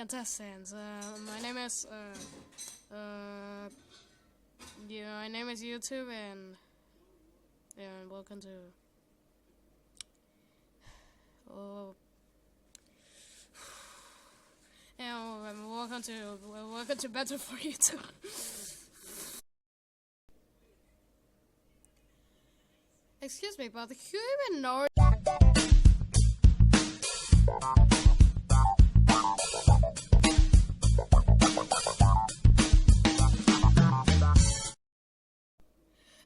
contestants. My name is my name is YouTube, and welcome to welcome to Better for YouTube. Excuse me, but who even knows?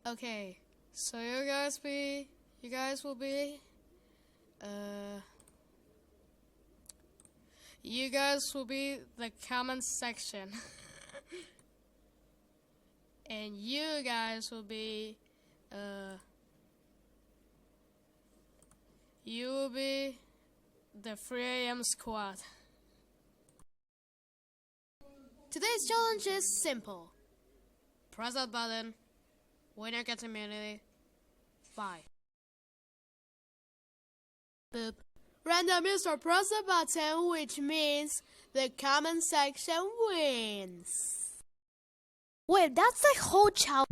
Okay, so you guys will be the comment section. And you guys will be you will be the 3 AM squad. Today's challenge is simple. Press that button. Winner gets immunity. Bye. Boop. Random user press the button, which means the comment section wins. Wait, that's the whole challenge.